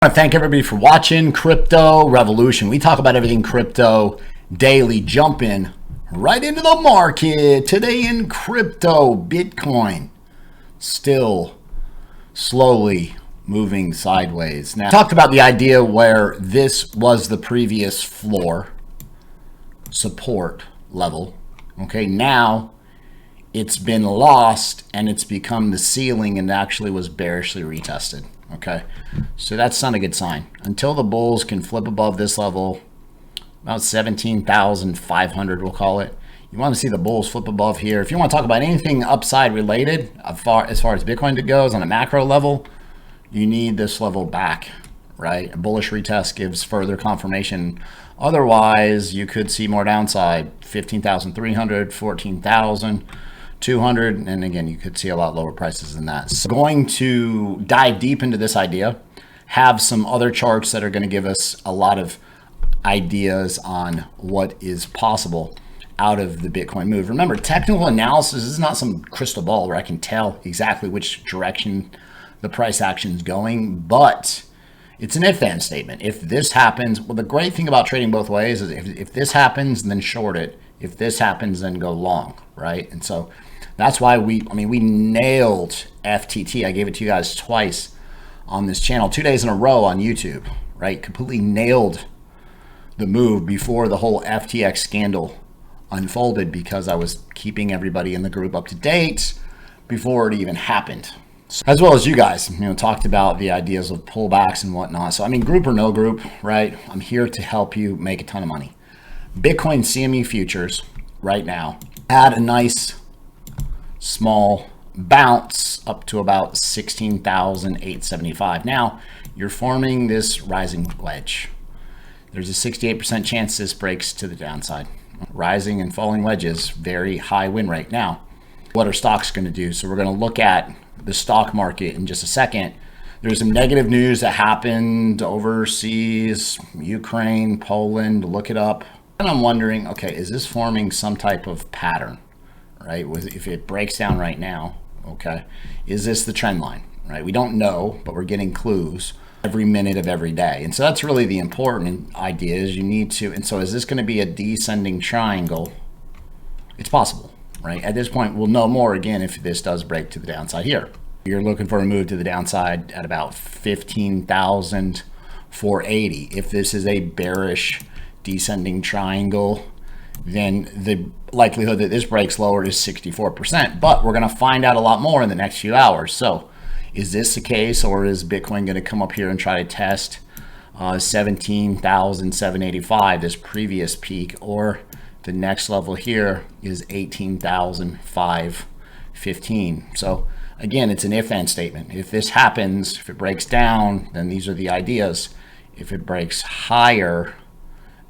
I want to thank everybody for watching Crypto Revolution. We talk about everything crypto daily, jumping right into the market. Today in crypto, Bitcoin still slowly moving sideways. Now, I talked about the idea where this was the previous floor support level. Okay, now it's been lost and it's become the ceiling and actually was bearishly retested. Okay, so that's not a good sign. Until the bulls can flip above this level, about 17,500 we'll call it. You want to see the bulls flip above here. If you want to talk about anything upside related, as far as Bitcoin goes on a macro level, you need this level back, right? A bullish retest gives further confirmation. Otherwise, you could see more downside, 15,300, 14,000. 200, and again, you could see a lot lower prices than that. So going to dive deep into this idea, have some other charts that are going to give us a lot of ideas on what is possible out of the Bitcoin move. Remember, technical analysis is not some crystal ball where I can tell exactly which direction the price action is going, but it's an if-then statement. If this happens, well, the great thing about trading both ways is if this happens, then short it. If this happens, then go long, right? And so that's why we nailed FTT. I gave it to you guys twice on this channel, 2 days in a row on YouTube, right? Completely nailed the move before the whole FTX scandal unfolded because I was keeping everybody in the group up to date before it even happened. As well as you guys, talked about the ideas of pullbacks and whatnot. So, group or no group, right? I'm here to help you make a ton of money. Bitcoin CME futures right now had a nice small bounce up to about 16,875. Now you're forming this rising wedge. There's a 68% chance this breaks to the downside. Rising and falling wedges, very high win rate. Now, what are stocks going to do? So we're going to look at the stock market in just a second. There's some negative news that happened overseas, Ukraine, Poland, look it up. And I'm wondering, okay, is this forming some type of pattern, right? If it breaks down right now, okay, is this the trend line, right? We don't know, but we're getting clues every minute of every day. And so that's really the important idea is you need to, and so is this going to be a descending triangle? It's possible, right? At this point, we'll know more again if this does break to the downside here. You're looking for a move to the downside at about 15,480. If this is a bearish descending triangle, then the likelihood that this breaks lower is 64%. But we're going to find out a lot more in the next few hours. So is this the case, or is Bitcoin going to come up here and try to test 17,785, this previous peak, or the next level here is 18,515? So again, it's an if-then statement. If this happens, if it breaks down, then these are the ideas. If it breaks higher,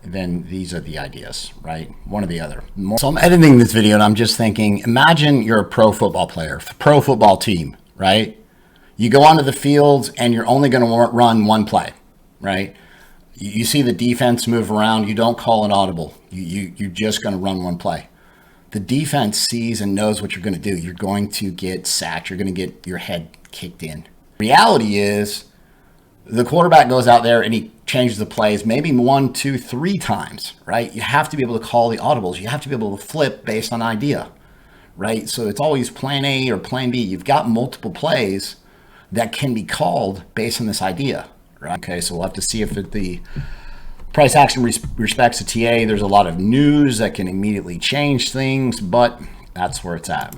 then these are the ideas, right? One or the other. So I'm editing this video and I'm just thinking, imagine you're a pro football player, pro football team, right? You go onto the field and you're only going to run one play, right? You see the defense move around, you don't call an audible. You're just going to run one play. The defense sees and knows what you're going to do. You're going to get sacked. You're going to get your head kicked in. Reality is the quarterback goes out there and he changes the plays maybe 1, 2, 3 times, right? You have to be able to call the audibles. You have to be able to flip based on idea, right? So it's always plan A or plan B. You've got multiple plays that can be called based on this idea, right? Okay, so we'll have to see if the price action respects the TA. There's a lot of news that can immediately change things, but that's where it's at.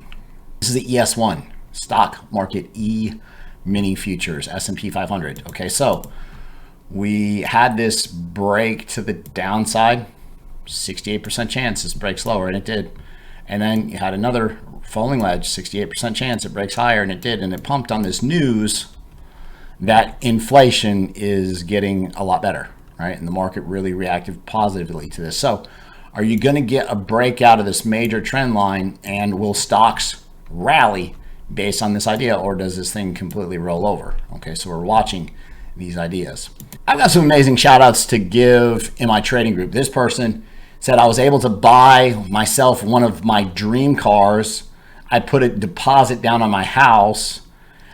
This is the ES1, stock market E-mini futures, S&P 500. Okay, so we had this break to the downside, 68% chance this breaks lower, and it did. And then you had another falling wedge, 68% chance it breaks higher, and it did. And it pumped on this news that inflation is getting a lot better, right? And the market really reacted positively to this. So are you going to get a breakout of this major trend line, and will stocks rally based on this idea, or does this thing completely roll over? Okay, so we're watching these ideas. I've got some amazing shout outs to give in my trading group. This person said I was able to buy myself one of my dream cars. I put a deposit down on my house,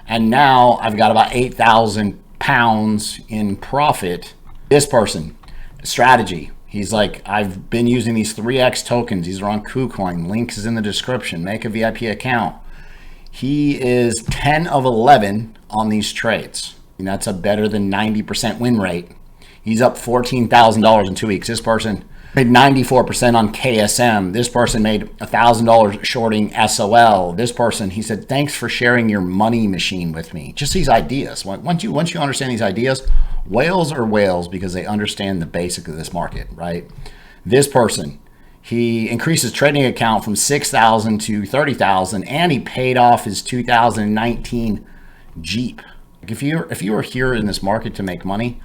and now I've got about 8,000 pounds in profit. This person, strategy. He's like, I've been using these 3x tokens. These are on Kucoin. Link is in the description. Make a VIP account. He is 10 of 11 on these trades. And that's a better than 90% win rate. He's up $14,000 in 2 weeks. This person made 94% on KSM. This person made $1,000 shorting SOL. This person, he said, thanks for sharing your money machine with me. Just these ideas. Once you understand these ideas, whales are whales because they understand the basic of this market, right? This person, he increased his trading account from 6,000 to 30,000, and he paid off his 2019 Jeep. If you are here in this market to make money,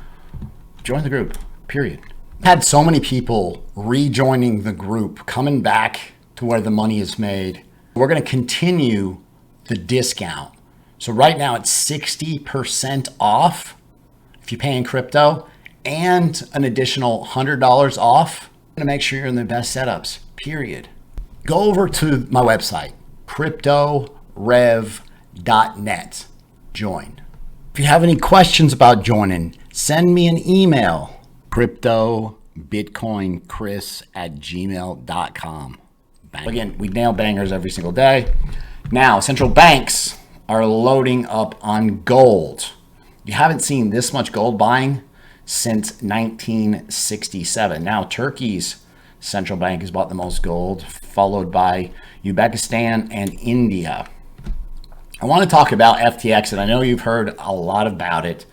join the group, period. Had so many people rejoining the group, coming back to where the money is made. We're going to continue the discount. So right now it's 60% off if you pay in crypto, and an additional $100 off. I'm going to make sure you're in the best setups, period. Go over to my website, cryptorev.net. Join. If you have any questions about joining, send me an email, cryptobitcoinchris@gmail.com. Again, we nail bangers every single day. Now, central banks are loading up on gold. You haven't seen this much gold buying since 1967. Now, Turkey's central bank has bought the most gold, followed by Uzbekistan and India. I want to talk about FTX, and I know you've heard a lot about it,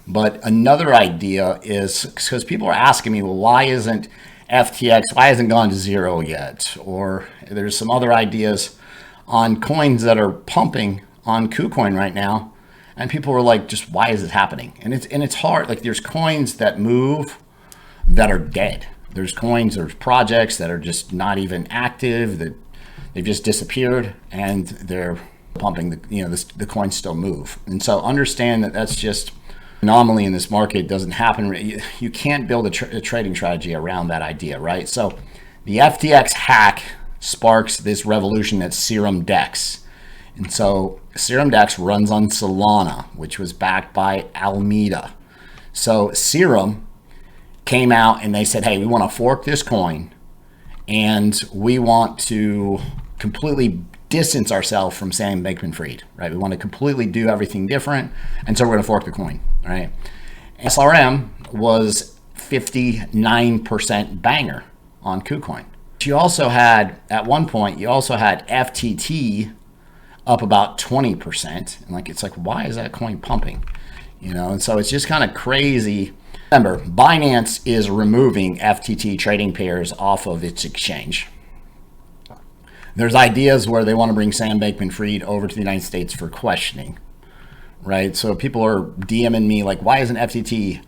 but another idea is, because people are asking me, well, why isn't why hasn't gone to zero yet? Or there's some other ideas on coins that are pumping on Kucoin right now, and people were like, just why is it happening? And it's hard. Like, there's coins that move that are dead. There's projects that are just not even active, that they've just disappeared, and they're pumping. The coins still move. And so understand that that's just anomaly in this market. It doesn't happen. You can't build a trading strategy around that idea, right? So the FTX hack sparks this revolution at Serum Dex. And so Serum Dex runs on Solana, which was backed by Alameda. So Serum came out and they said, hey, we want to fork this coin, and we want to completely distance ourselves from Sam Bankman-Fried, right? We want to completely do everything different, and so we're going to fork the coin, right? SRM was 59% banger on Kucoin. You also had, at one point, FTT up about 20%, and it's like, why is that coin pumping? And so it's just kind of crazy. Remember, Binance is removing FTT trading pairs off of its exchange. There's ideas where they want to bring Sam Bankman-Fried over to the United States for questioning, right? So people are DMing me like, why isn't FTT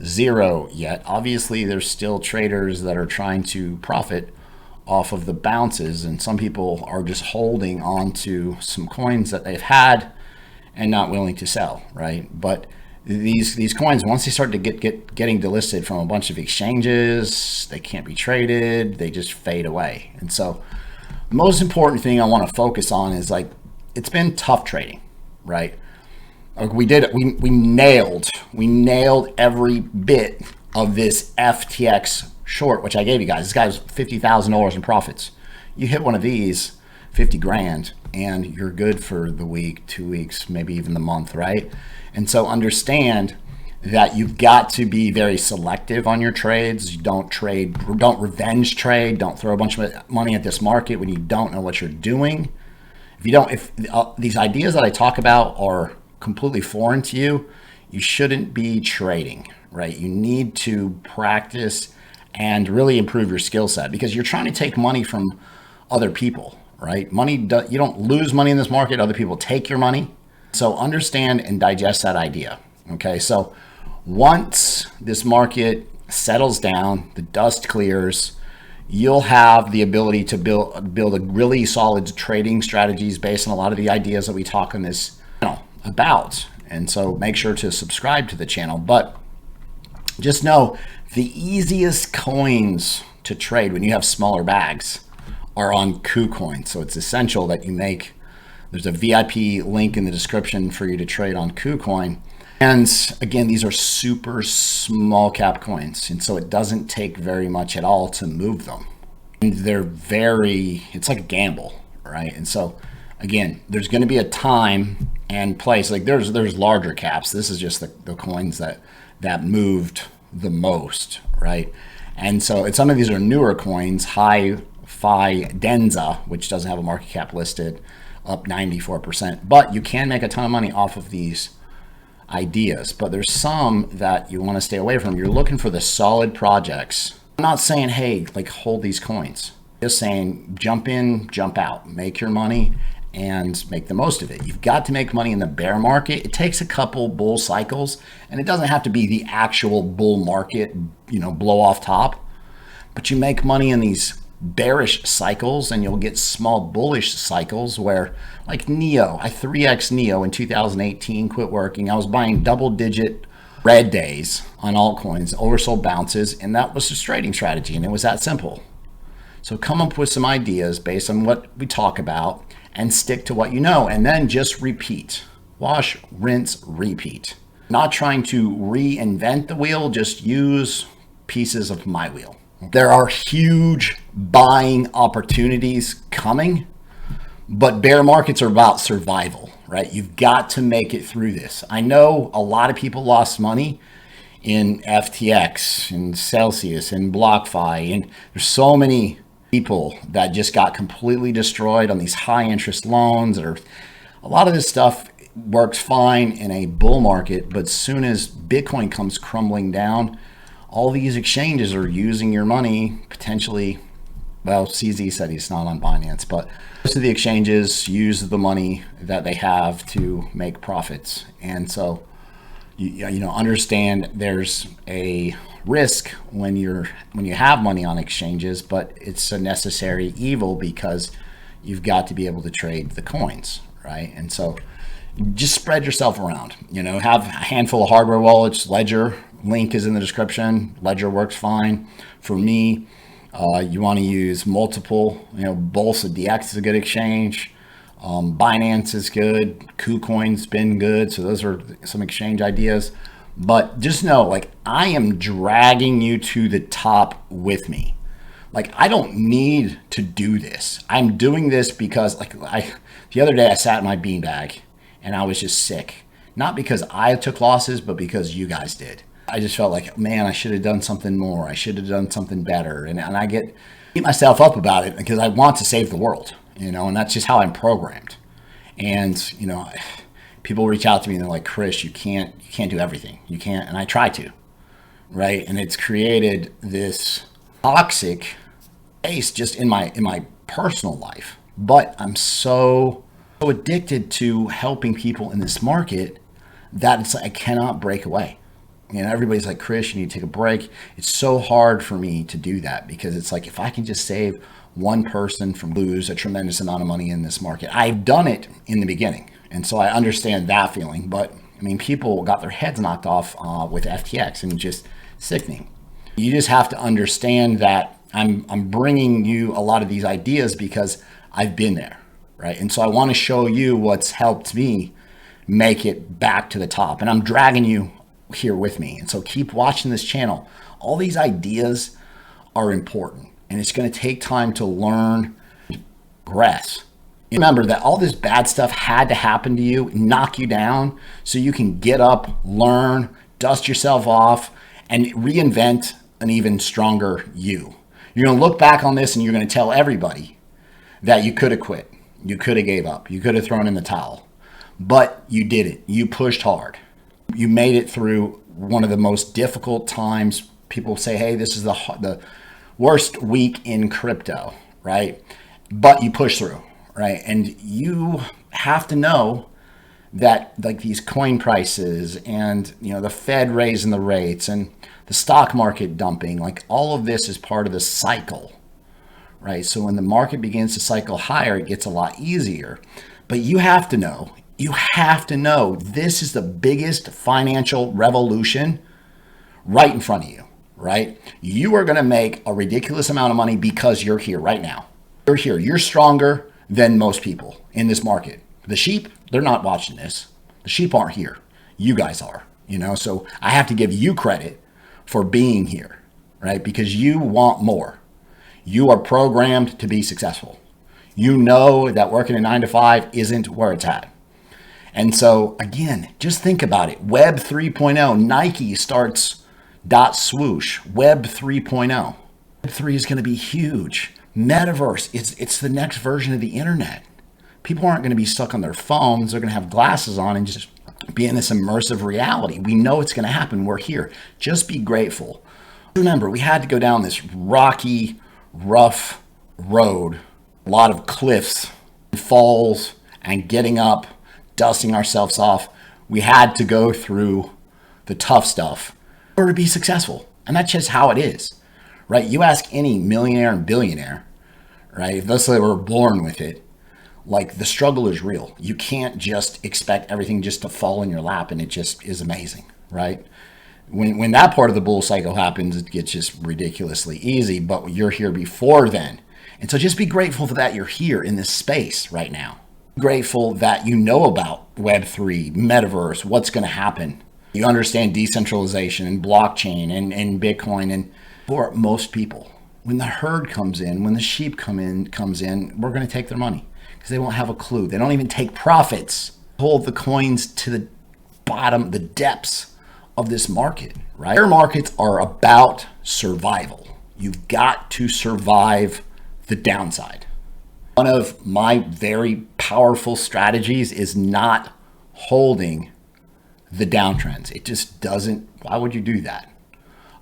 zero yet? Obviously, there's still traders that are trying to profit off of the bounces, and some people are just holding on to some coins that they've had and not willing to sell, right? But these coins, once they start to getting delisted from a bunch of exchanges, they can't be traded, they just fade away. And so most important thing I want to focus on is, like, it's been tough trading, right? Like, we nailed every bit of this FTX short, which I gave you guys. This guy's $50,000 in profits. You hit one of these, 50 grand, and you're good for the week, 2 weeks, maybe even the month, right? And so understand that you've got to be very selective on your trades. You don't revenge trade. Don't throw a bunch of money at this market when you don't know what you're doing. If these ideas that I talk about are completely foreign to you, you shouldn't be trading, right? You need to practice and really improve your skill set, because you're trying to take money from other people, right? You don't lose money in this market. Other people take your money. So understand and digest that idea. Okay, so once this market settles down, the dust clears, you'll have the ability to build a really solid trading strategies based on a lot of the ideas that we talk on this channel about. And so make sure to subscribe to the channel. But just know the easiest coins to trade when you have smaller bags are on Kucoin. So it's essential that you there's a VIP link in the description for you to trade on Kucoin. And again, these are super small cap coins. And so it doesn't take very much at all to move them. And it's like a gamble, right? And so again, there's going to be a time and place. Like there's larger caps. This is just the coins that moved the most, right? And so some of these are newer coins, Hi-Fi Denza, which doesn't have a market cap listed, up 94%. But you can make a ton of money off of these ideas. But there's some that you want to stay away from. You're looking for the solid projects. I'm not saying, hey, like hold these coins. Just saying, jump in, jump out, make your money and make the most of it. You've got to make money in the bear market. It takes a couple bull cycles, and it doesn't have to be the actual bull market, blow off top, but you make money in these bearish cycles, and you'll get small bullish cycles where, like Neo, I 3x Neo in 2018, quit working. I was buying double-digit red days on altcoins, oversold bounces, and that was a trading strategy, and it was that simple. So come up with some ideas based on what we talk about and stick to what you know, and then just repeat. Wash, rinse, repeat. Not trying to reinvent the wheel, just use pieces of my wheel. There are huge buying opportunities coming, but bear markets are about survival, right? You've got to make it through this. I know a lot of people lost money in FTX and Celsius and BlockFi, and there's so many people that just got completely destroyed on these high interest loans. Or a lot of this stuff works fine in a bull market, but as soon as Bitcoin comes crumbling down, all these exchanges are using your money potentially. Well, CZ said he's not on Binance, but most of the exchanges use the money that they have to make profits. And so you understand there's a risk when you have money on exchanges, but it's a necessary evil because you've got to be able to trade the coins, right? And so just spread yourself around. Have a handful of hardware wallets. Ledger link is in the description. Ledger works fine for me. You want to use multiple. Bolsa DX is a good exchange. Binance is good. Kucoin's been good. So those are some exchange ideas. But just know, like, I am dragging you to the top with me. Like, I don't need to do this. I'm doing this because, the other day I sat in my beanbag and I was just sick. Not because I took losses, but because you guys did. I just felt like, man, I should have done something more. I should have done something better. And I beat myself up about it because I want to save the world, and that's just how I'm programmed. And, people reach out to me and they're like, Chris, you can't do everything. You can't. And I try to, right? And it's created this toxic space just in my personal life. But I'm so addicted to helping people in this market that it's like I cannot break away. Everybody's like, Chris, you need to take a break. It's so hard for me to do that because it's like, if I can just save one person from lose a tremendous amount of money in this market. I've done it in the beginning. And so I understand that feeling. But people got their heads knocked off with FTX, and just sickening. You just have to understand that I'm bringing you a lot of these ideas because I've been there, right? And so I want to show you what's helped me make it back to the top. And I'm dragging you here with me. And so keep watching this channel. All these ideas are important, and it's going to take time to learn, progress. Remember that all this bad stuff had to happen to you, knock you down, so you can get up, learn, dust yourself off, and reinvent an even stronger you. You're going to look back on this and you're going to tell everybody that you could have quit. You could have gave up. You could have thrown in the towel. But you did it. You pushed hard. You made it through one of the most difficult times. People say, hey, this is the worst week in crypto, right? But you push through. Right. And you have to know that, like, these coin prices and, the Fed raising the rates and the stock market dumping, like, all of this is part of the cycle. Right. So when the market begins to cycle higher, it gets a lot easier. But you have to know this is the biggest financial revolution right in front of you. Right. You are going to make a ridiculous amount of money because you're here right now. You're here. You're stronger than most people in this market. The sheep, they're not watching this. The sheep aren't here. You guys are. So I have to give you credit for being here, right? Because you want more. You are programmed to be successful. You know that working a 9 to 5 isn't where it's at. And so again, just think about it. Web 3.0, Nike starts .swoosh, Web 3.0. Web 3 is going to be huge. Metaverse, it's the next version of the internet. People aren't going to be stuck on their phones. They're going to have glasses on and just be in this immersive reality. We know it's going to happen. We're here. Just be grateful. Remember, we had to go down this rocky, rough road, a lot of cliffs, falls, and getting up, dusting ourselves off. We had to go through the tough stuff in order to be successful. And that's just how it is, right? You ask any millionaire and billionaire, right? If they were born with it, like the struggle is real. You can't just expect everything just to fall in your lap and it just is amazing, right? When that part of the bull cycle happens, it gets just ridiculously easy, but you're here before then. And so just be grateful for that you're here in this space right now. Grateful that you know about Web3, Metaverse, what's going to happen. You understand decentralization and blockchain and Bitcoin. And for most people, when the herd comes in, when the sheep comes in, we're going to take their money because they won't have a clue. They don't even take profits. Hold the coins to the bottom, the depths of this market, right? Bear markets are about survival. You've got to survive the downside. One of my very powerful strategies is not holding the downtrends. It just doesn't. Why would you do that?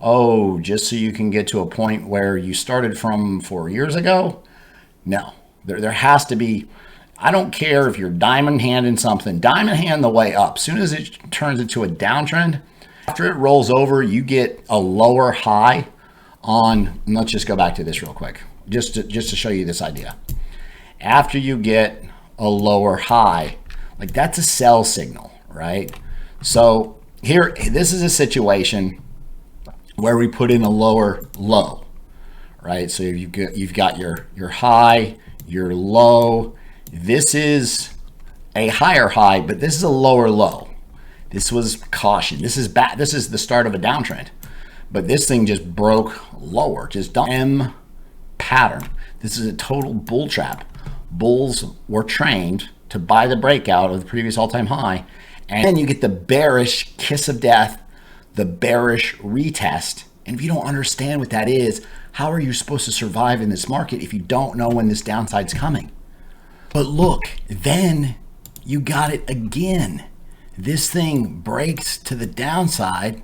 Oh, just so you can get to a point where you started from 4 years ago? No, there has to be. I don't care if you're diamond handing something, diamond hand the way up. As soon as it turns into a downtrend, after it rolls over, you get a lower high on, let's just go back to this real quick, just to show you this idea. After you get a lower high, like that's a sell signal, right? So here, this is a situation where we put in a lower low, right? So you've got your high, your low. This is a higher high, but this is a lower low. This was caution. This is bad. This is the start of a downtrend, but this thing just broke lower, just M pattern. This is a total bull trap. Bulls were trained to buy the breakout of the previous all-time high, and then you get the bearish kiss of death, the bearish retest. And if you don't understand what that is, how are you supposed to survive in this market if you don't know when this downside's coming? But look, then you got it again. This thing breaks to the downside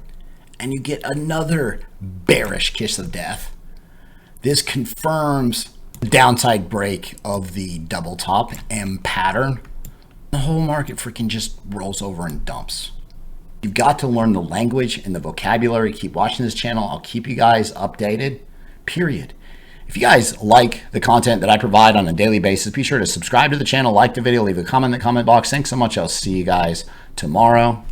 and you get another bearish kiss of death. This confirms the downside break of the double top M pattern. The whole market freaking just rolls over and dumps. You've got to learn the language and the vocabulary. Keep watching this channel. I'll keep you guys updated, period. If you guys like the content that I provide on a daily basis, be sure to subscribe to the channel, like the video, leave a comment in the comment box. Thanks so much. I'll see you guys tomorrow.